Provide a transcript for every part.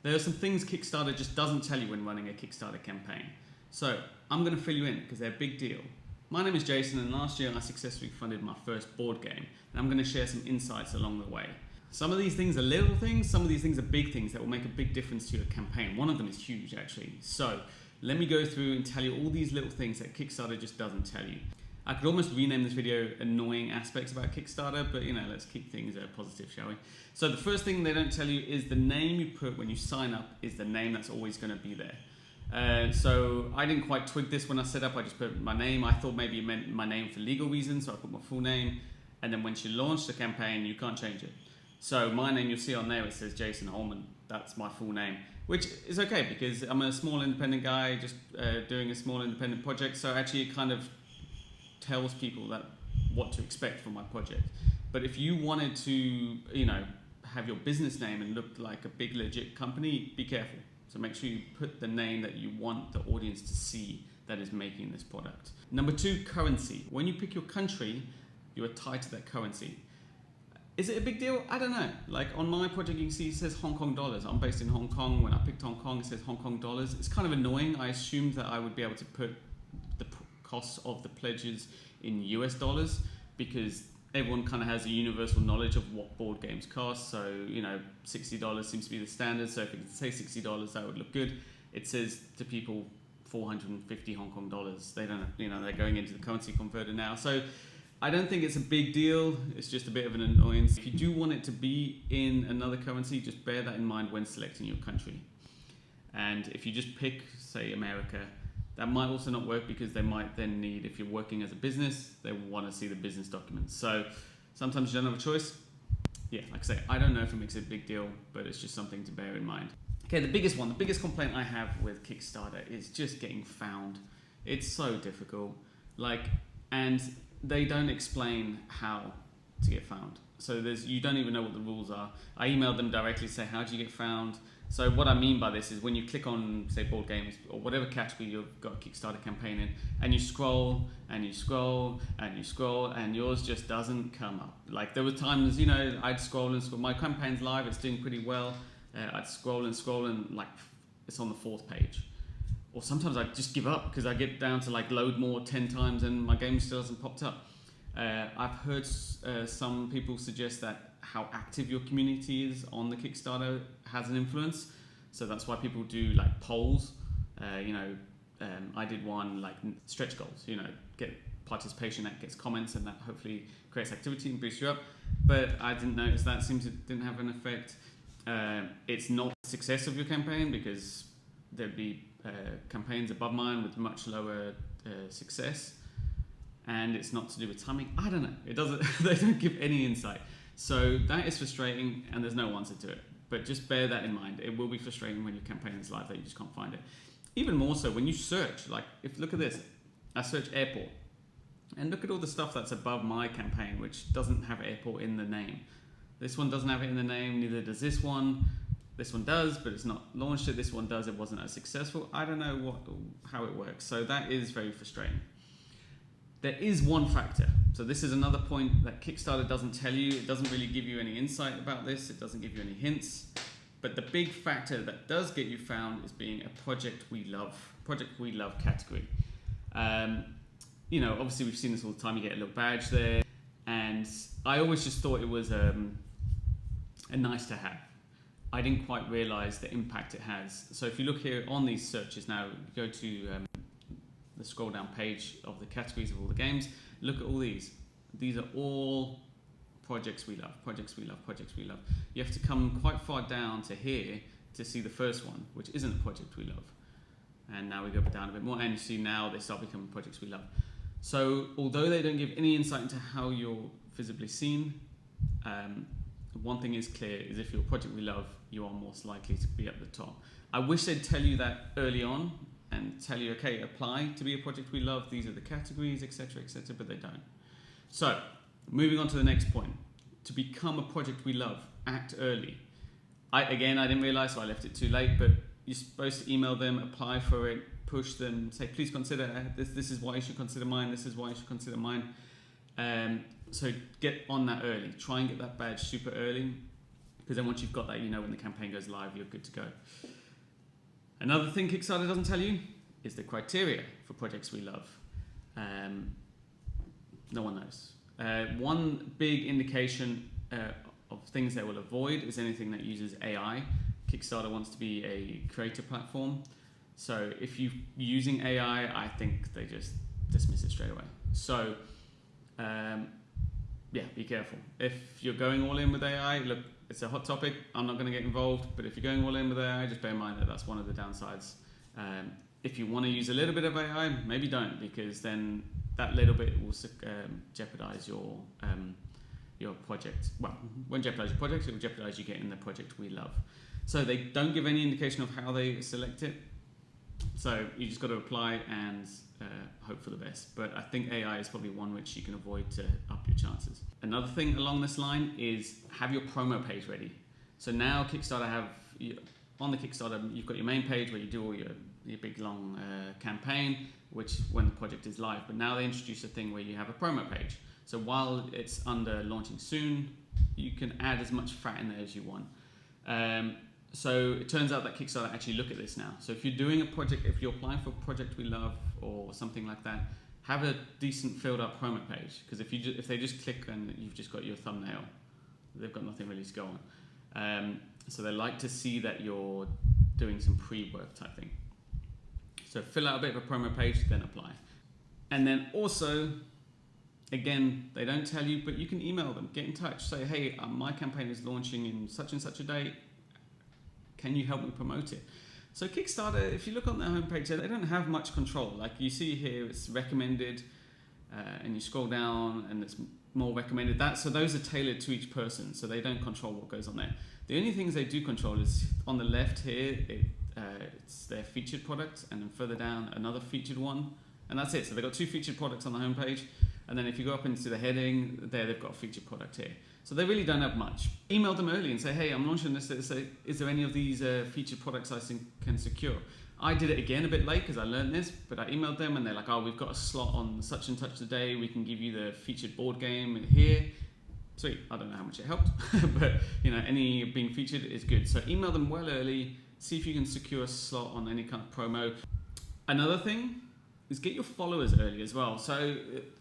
There are some things Kickstarter just doesn't tell you when running a Kickstarter campaign. So I'm going to fill you in because they're a big deal. My name is Jason, and last year I successfully funded my first board game, and I'm going to share some insights along the way. Some of these things are little things, some of these things are big things that will make a big difference to your campaign. One of them is huge, actually. So let me go through and tell you all these little things that Kickstarter just doesn't tell you. I could almost rename this video annoying aspects about Kickstarter, but let's keep things positive, shall we? So the first thing they don't tell you is the name you put when you sign up is the name that's always going to be there. So I didn't quite twig this when I set up. I just put my name. I thought maybe it meant my name for legal reasons, so I put my full name. And then once you launch the campaign, you can't change it. So my name, you'll see on there, it says Jason Holman. That's my full name, which is okay because I'm a small independent guy just doing a small independent project. So actually it kind of tells people that what to expect from my project. But if you wanted to, have your business name and look like a big legit company, be careful. So make sure you put the name that you want the audience to see that is making this product. Number 2, currency. When you pick your country, you are tied to that currency. Is it a big deal? I don't know. Like on my project, you can see it says Hong Kong dollars. I'm based in Hong Kong. When I picked Hong Kong, it says Hong Kong dollars. It's kind of annoying. I assumed that I would be able to put the costs of the pledges in US dollars because everyone kind of has a universal knowledge of what board games cost. So, $60 seems to be the standard. So if it could say $60, that would look good. It says to people 450 Hong Kong dollars. They don't, they're going into the currency converter now. So I don't think it's a big deal. It's just a bit of an annoyance. If you do want it to be in another currency, just bear that in mind when selecting your country. And if you just pick, say, America, that might also not work because they might then need, if you're working as a business, they want to see the business documents. So sometimes you don't have a choice. Yeah, like I say, I don't know if it makes it a big deal, but it's just something to bear in mind. Okay, the biggest complaint I have with Kickstarter is just getting found. It's so difficult. And they don't explain how to get found. So you don't even know what the rules are. I emailed them directly to say, how do you get found? So what I mean by this is when you click on, say, board games or whatever category you've got a Kickstarter campaign in, and you scroll and you scroll and you scroll and yours just doesn't come up. Like there were times, I'd scroll and scroll. My campaign's live, it's doing pretty well. I'd scroll and like it's on the 4th page. Or sometimes I'd just give up because I get down to like load more 10 times and my game still hasn't popped up. I've heard some people suggest that how active your community is on the Kickstarter has an influence. So that's why people do like polls. I did one like stretch goals, get participation that gets comments and that hopefully creates activity and boosts you up. But I didn't notice that, didn't have an effect. It's not the success of your campaign because there'd be campaigns above mine with much lower success. And it's not to do with timing. I don't know. It doesn't. They don't give any insight. So that is frustrating, and there's no answer to it. But just bear that in mind. It will be frustrating when your campaign is live that you just can't find it. Even more so when you search. Like, look at this. I search airport, and look at all the stuff that's above my campaign, which doesn't have airport in the name. This one doesn't have it in the name. Neither does this one. This one does, but it's not launched it. This one does. It wasn't as successful. I don't know how it works. So that is very frustrating. There is one factor. So this is another point that Kickstarter doesn't tell you. It doesn't really give you any insight about this. It doesn't give you any hints. But the big factor that does get you found is being a project we love category. Obviously we've seen this all the time. You get a little badge there. And I always just thought it was a nice to have. I didn't quite realize the impact it has. So if you look here on these searches now, go to the scroll down page of the categories of all the games, look at all these. These are all projects we love. You have to come quite far down to here to see the first one, which isn't a project we love. And now we go down a bit more and you see now they start becoming projects we love. So although they don't give any insight into how you're visibly seen, one thing is clear is if you're a project we love, you are most likely to be at the top. I wish they'd tell you that early on and tell you, okay, apply to be a project we love, these are the categories, etc., but they don't. So, moving on to the next point. To become a project we love, act early. I didn't realize, so I left it too late, but you're supposed to email them, apply for it, push them, say, please consider this is why you should consider mine, this is why you should consider mine. So get on that early. Try and get that badge super early. because then once you've got that, you know when the campaign goes live, you're good to go. Another thing Kickstarter doesn't tell you is the criteria for projects we love. No one knows. One big indication of things they will avoid is anything that uses AI. Kickstarter wants to be a creator platform. So if you're using AI, I think they just dismiss it straight away. So be careful. If you're going all in with AI, look, it's a hot topic. I'm not going to get involved, but if you're going all in with AI, just bear in mind that that's one of the downsides. If you want to use a little bit of AI, maybe don't, because then that little bit will jeopardize your project. Well, it won't jeopardize your project, it will jeopardize you getting the project we love. So they don't give any indication of how they select it. So you just got to apply and hope for the best. But I think AI is probably one which you can avoid to up your chances. Another thing along this line is have your promo page ready. So now Kickstarter on the Kickstarter, you've got your main page where you do all your big long campaign, which when the project is live. But now they introduce a thing where you have a promo page. So while it's under launching soon, you can add as much fat in there as you want. So it turns out that Kickstarter actually look at this now. So if you're doing a project, if you're applying for a project we love or something like that, have a decent filled up promo page. Because if they just click and you've just got your thumbnail, they've got nothing really to go on. So they like to see that you're doing some pre-work type thing. So fill out a bit of a promo page, then apply. And then also, again, they don't tell you, but you can email them, get in touch, say, hey, my campaign is launching in such and such a date. Can you help me promote it? So Kickstarter, if you look on their homepage, they don't have much control. Like you see here, it's recommended, and you scroll down and it's more recommended. So those are tailored to each person, so they don't control what goes on there. The only things they do control is on the left here, it's their featured product, and then further down, another featured one. And that's it. So they've got 2 featured products on the homepage. And then if you go up into the heading, they've got a featured product here. So they really don't have much. Email them early and say, hey, I'm launching this. Say, is there any of these featured products I can secure? I did it again a bit late because I learned this, but I emailed them and they're like, oh, we've got a slot on such and such today. We can give you the featured board game here. Sweet. I don't know how much it helped, but any being featured is good. So email them well early. See if you can secure a slot on any kind of promo. Another thing is get your followers early as well. So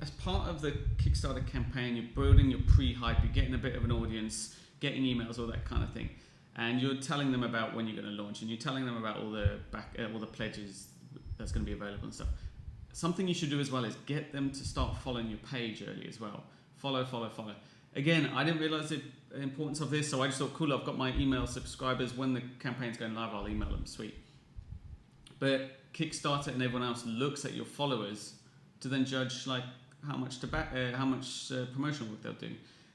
as part of the Kickstarter campaign, you're building your pre-hype, you're getting a bit of an audience, getting emails, all that kind of thing. And you're telling them about when you're going to launch, and you're telling them about all the pledges that's going to be available and stuff. Something you should do as well is get them to start following your page early as well. Follow. Again, I didn't realize the importance of this, so I just thought, cool, I've got my email subscribers. When the campaign's going live, I'll email them. Sweet. But Kickstarter and everyone else looks at your followers to then judge like how much promotional work they'll do.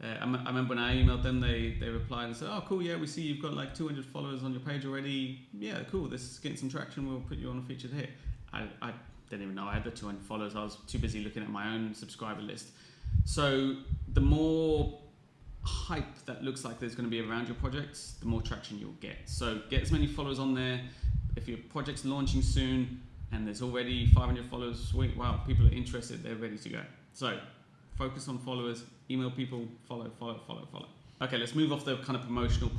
I remember when I emailed them, they replied and said, oh cool, yeah, we see you've got like 200 followers on your page already. Yeah, cool, this is getting some traction, we'll put you on a featured here. I didn't even know I had the 200 followers. I was too busy looking at my own subscriber list. So the more hype that looks like there's going to be around your projects, the more traction you'll get. So get as many followers on there. If your project's launching soon and there's already 500 followers, sweet, wow, people are interested, they're ready to go. So focus on followers, email people, follow. Okay, let's move off the kind of promotional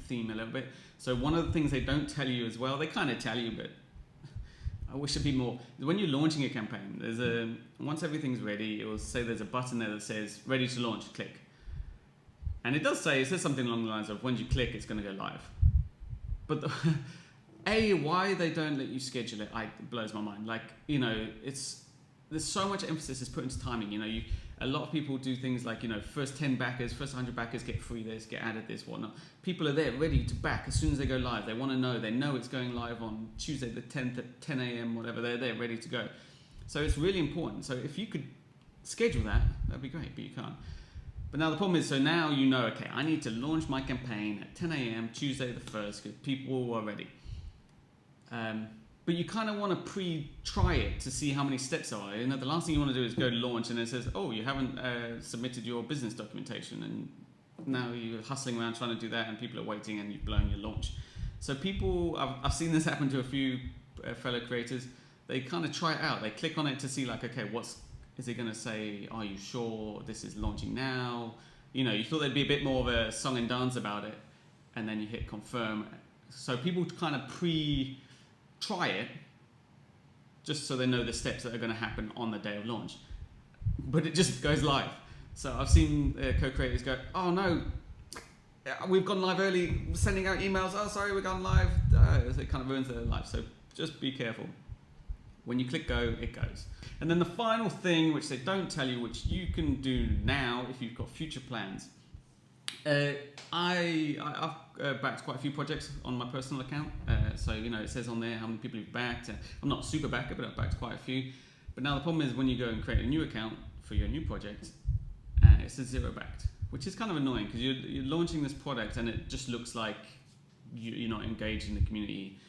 theme a little bit. So one of the things they don't tell you as well, they kind of tell you, but I wish it'd be more. When you're launching a campaign, once everything's ready, it will say there's a button there that says ready to launch, click. And it says something along the lines of when you click, it's going to go live. But why they don't let you schedule it, it blows my mind. Like, there's so much emphasis is put into timing. A lot of people do things like, first 10 backers, first 100 backers get free this, get added this, whatnot. People are there ready to back as soon as they go live. They want to know. They know it's going live on Tuesday the 10th at 10 a.m., whatever. They're there ready to go. So it's really important. So if you could schedule that, that'd be great, but you can't. But now the problem is, so now okay, I need to launch my campaign at 10 a.m. Tuesday the 1st because people are ready. But you kind of want to pre-try it to see how many steps are. The last thing you want to do is go to launch and it says, oh, you haven't submitted your business documentation, and now you're hustling around trying to do that and people are waiting and you've blown your launch. So I've seen this happen to a few fellow creators. They kind of try it out. They click on it to see like, okay, is it going to say, are you sure this is launching now? you thought there'd be a bit more of a song and dance about it, and then you hit confirm. So people kind of try it, just so they know the steps that are going to happen on the day of launch. But it just goes live. So I've seen co-creators go, oh no, we've gone live early, sending out emails, oh sorry, we've gone live. It kind of ruins their life. So just be careful. When you click go, it goes. And then the final thing, which they don't tell you, which you can do now if you've got future plans. I've backed quite a few projects on my personal account. So, it says on there how many people you've backed. I'm not a super backer, but I've backed quite a few. But now the problem is when you go and create a new account for your new project, it says 0 backed, which is kind of annoying because you're launching this product and it just looks like you're not engaged in the community.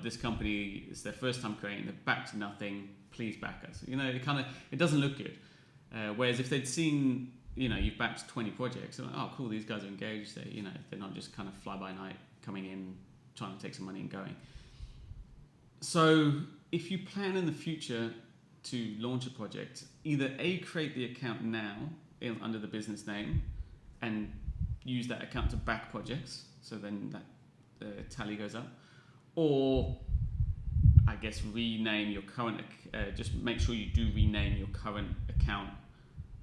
This company is their first time creating, they've backed nothing, please back us. It doesn't look good. Whereas if they'd seen, you've backed 20 projects, they're like, oh cool, these guys are engaged. They're not just kind of fly by night coming in, trying to take some money and going. So if you plan in the future to launch a project, either create the account now under the business name and use that account to back projects, so then that tally goes up, or I guess rename your current, just make sure you do rename your current account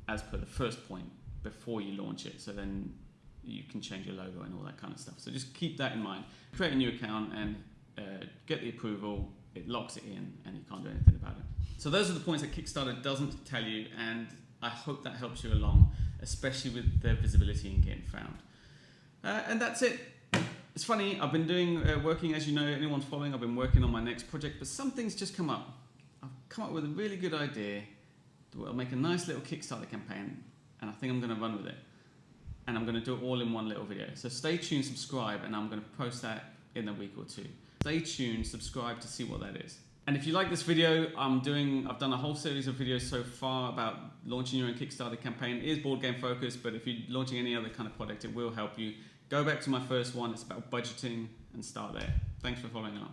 as per the first point before you launch it, so then you can change your logo and all that kind of stuff. So just keep that in mind. Create a new account and get the approval, it locks it in and you can't do anything about it. So those are the points that Kickstarter doesn't tell you, and I hope that helps you along, especially with their visibility and getting found. And that's it. It's funny, I've been working, as you know, anyone's following, I've been working on my next project, but some things just come up. I've come up with a really good idea that will make a nice little Kickstarter campaign, and I think I'm going to run with it. And I'm going to do it all in one little video. So stay tuned, subscribe, and I'm going to post that in a week or two. Stay tuned, subscribe to see what that is. And if you like this video, I've done a whole series of videos so far about launching your own Kickstarter campaign. It is board game focused, but if you're launching any other kind of product, it will help you. Go back to my first one, it's about budgeting, and start there. Thanks for following along.